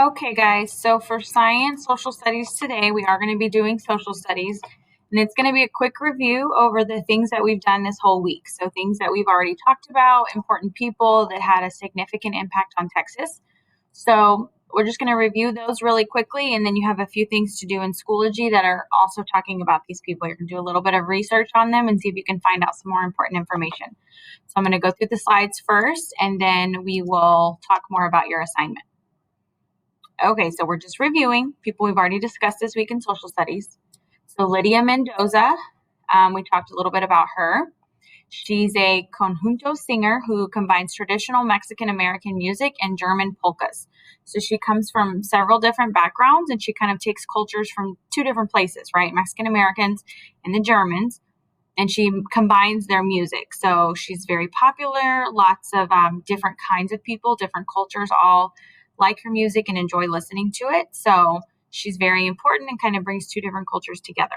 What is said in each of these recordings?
Okay, guys, so for science social studies today, we are going to be doing social studies, and it's going to be a quick review over the things that we've done this whole week. So, things that we've already talked about, important people that had a significant impact on Texas. So, we're just going to review those really quickly, and then you have a few things to do in Schoology that are also talking about these people. You're going to do a little bit of research on them and see if you can find out some more important information. So, I'm going to go through the slides first, and then we will talk more about your assignment. Okay, so we're just reviewing people we've already discussed this week in social studies. So Lydia Mendoza, we talked a little bit about her. She's a conjunto singer who combines traditional Mexican American music and German polkas. So she comes from several different backgrounds and she kind of takes cultures from two different places, right? Mexican Americans and the Germans, and she combines their music. So she's very popular. Lots of different kinds of people, different cultures all like her music and enjoy listening to it. So she's very important and kind of brings two different cultures together.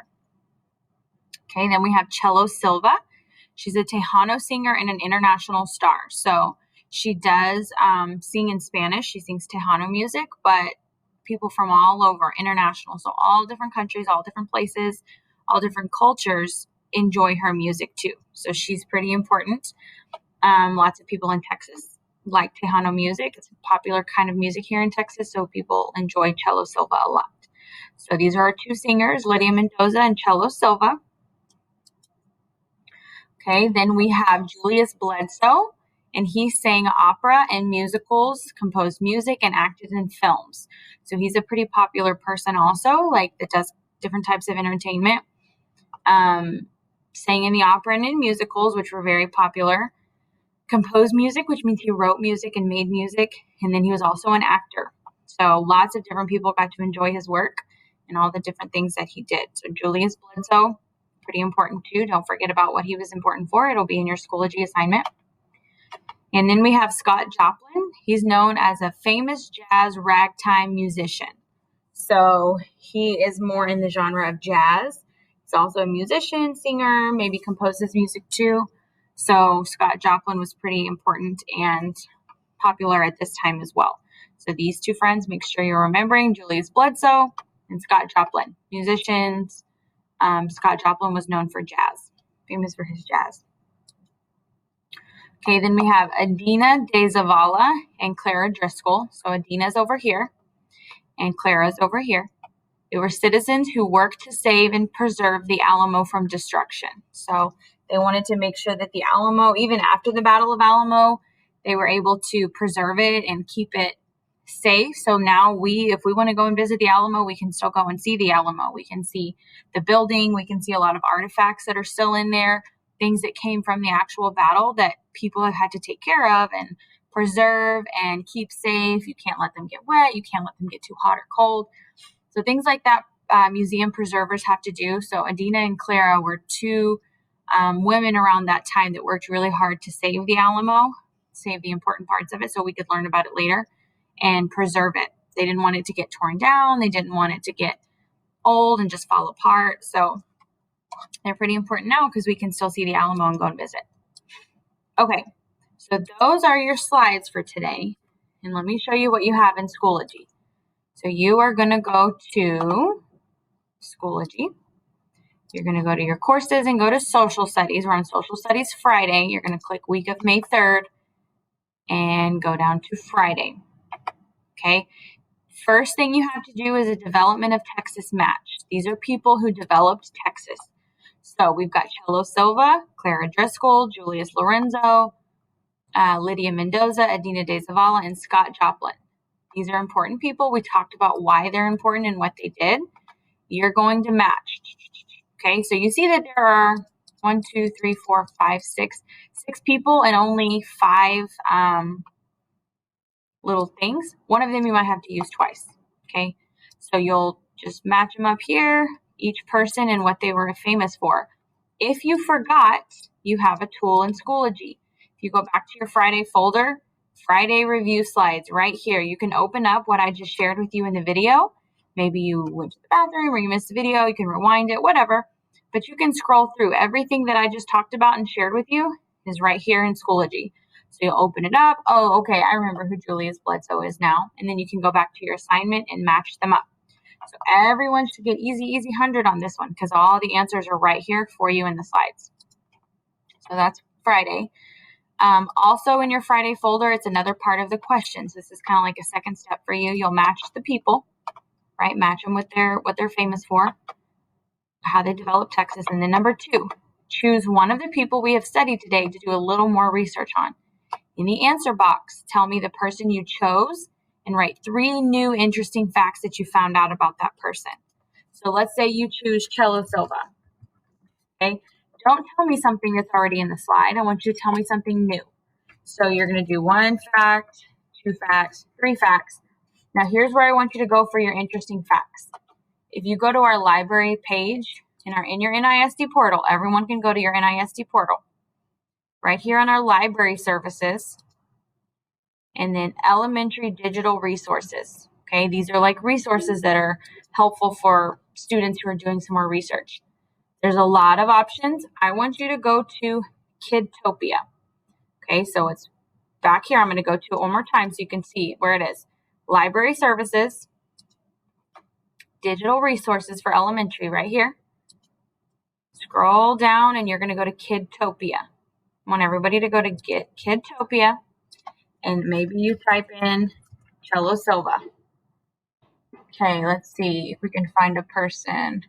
Okay, then we have Cello Silva. She's a Tejano singer and an international star. So she does sing in Spanish. She sings Tejano music, but people from all over, international. So all different countries, all different places, all different cultures enjoy her music too. So she's pretty important. Lots of people in Texas like Tejano music. It's a popular kind of music here in Texas, so people enjoy Cello Silva a lot. So these are our two singers, Lydia Mendoza and Cello Silva. Okay, then we have Julius Bledsoe, and he sang opera and musicals, composed music, and acted in films. So he's a pretty popular person also, like that does different types of entertainment. Sang in the opera and in musicals, which were very popular. Composed music, which means he wrote music and made music, and then he was also an actor. So lots of different people got to enjoy his work and all the different things that he did. So Julius Bledsoe, pretty important too. Don't forget about what he was important for. It'll be in your Schoology assignment. And then we have Scott Joplin. He's known as a famous jazz ragtime musician. So he is more in the genre of jazz. He's also a musician, singer, maybe composes music too. So Scott Joplin was pretty important and popular at this time as well. So these two friends, make sure you're remembering Julius Bledsoe and Scott Joplin, musicians. Scott Joplin was known for jazz, famous for his jazz. Okay, then we have Adina de Zavala and Clara Driscoll. So Adina's over here and Clara's over here. They were citizens who worked to save and preserve the Alamo from destruction. So they wanted to make sure that the Alamo, even after the Battle of Alamo, they were able to preserve it and keep it safe. So now if we want to go and visit the Alamo, we can still go and see the Alamo. We can see the building. We can see a lot of artifacts that are still in there, things that came from the actual battle that people have had to take care of and preserve and keep safe. You can't let them get wet. You can't let them get too hot or cold. So things like that museum preservers have to do. So Adina and Clara were two women around that time that worked really hard to save the Alamo, save the important parts of it so we could learn about it later and preserve it. They didn't want it to get torn down. They didn't want it to get old and just fall apart. So they're pretty important now because we can still see the Alamo and go and visit. Okay, so those are your slides for today. And let me show you what you have in Schoology. So you are going to go to Schoology. You're going to go to your courses and go to Social Studies. We're on Social Studies Friday. You're going to click week of May 3rd and go down to Friday. Okay. First thing you have to do is a development of Texas match. These are people who developed Texas. So we've got Cello Silva, Clara Driscoll, Julius Lorenzo, Lydia Mendoza, Adina de Zavala, and Scott Joplin. These are important people. We talked about why they're important and what they did. You're going to match. Okay, so you see that there are 6 people and only 5 little things. One of them you might have to use twice. Okay, so you'll just match them up here, each person and what they were famous for. If you forgot, you have a tool in Schoology. If you go back to your Friday folder, Friday review slides right here. You can open up what I just shared with you in the video. Maybe you went to the bathroom or you missed the video. You can rewind it, whatever. But you can scroll through. Everything that I just talked about and shared with you is right here in Schoology. So you'll open it up. Oh, okay, I remember who Julius Bledsoe is now. And then you can go back to your assignment and match them up. So everyone should get easy 100 on this one because all the answers are right here for you in the slides. So that's Friday. Also in your Friday folder, it's another part of the questions. This is kind of like a second step for you. You'll match the people, right? Match them with what they're famous for, how they developed Texas. And then number 2, choose one of the people we have studied today to do a little more research on. In the answer box, tell me the person you chose and write 3 new interesting facts that you found out about that person. So let's say you choose Cello Silva. Okay, don't tell me something that's already in the slide. I want you to tell me something new. So you're going to do 1 fact, 2 facts, 3 facts. Now here's where I want you to go for your interesting facts. If you go to our library page in your NISD portal, everyone can go to your NISD portal. Right here on our library services, and then elementary digital resources. Okay, these are like resources that are helpful for students who are doing some more research. There's a lot of options. I want you to go to Kidtopia. Okay, so it's back here. I'm going to go to it one more time so you can see where it is. Library services, digital resources for elementary right here. Scroll down and you're going to go to Kidtopia. I want everybody to go to Kidtopia and maybe you type in Cello Silva. Okay, let's see if we can find a person.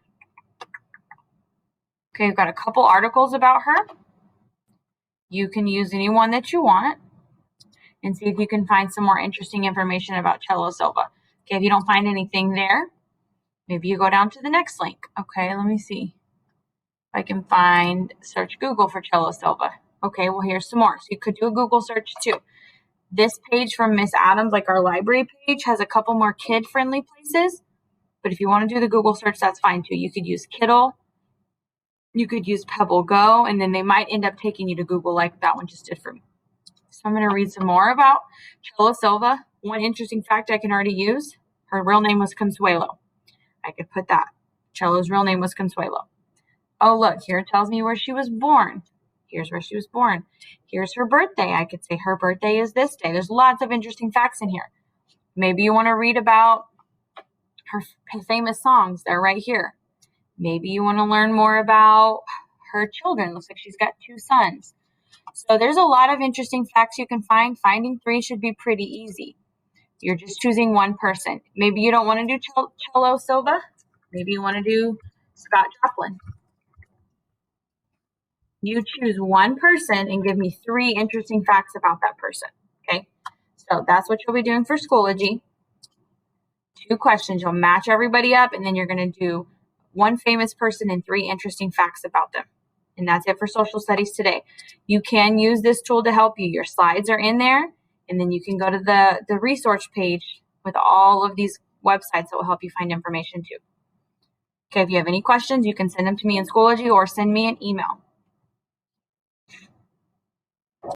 Okay, we've got a couple articles about her. You can use any one that you want and see if you can find some more interesting information about Cello Silva. Okay, if you don't find anything there, maybe you go down to the next link. Okay, let me see if I can search Google for Cello Silva. Okay, well, here's some more. So you could do a Google search too. This page from Miss Adams, like our library page, has a couple more kid-friendly places. But if you want to do the Google search, that's fine too. You could use Kiddle. You could use Pebble Go, and then they might end up taking you to Google like that one just did for me. So I'm going to read some more about Cello Silva. One interesting fact I can already use, her real name was Consuelo. I could put that. Cello's real name was Consuelo. Oh, look, here it tells me where she was born. Here's where she was born. Here's her birthday. I could say her birthday is this day. There's lots of interesting facts in here. Maybe you want to read about her famous songs. They're right here. Maybe you want to learn more about her children. Looks like she's got 2 sons. So there's a lot of interesting facts you can find. Finding 3 should be pretty easy. You're just choosing one person. Maybe you don't want to do Cello Silva. Maybe you want to do Scott Joplin. You choose one person and give me 3 interesting facts about that person. Okay, so that's what you'll be doing for Schoology. 2 questions. You'll match everybody up, and then you're going to do 1 famous person and 3 interesting facts about them. And that's it for social studies today. You can use this tool to help you. Your slides are in there, and then you can go to the resource page with all of these websites that will help you find information too. Okay, if you have any questions, you can send them to me in Schoology or send me an email.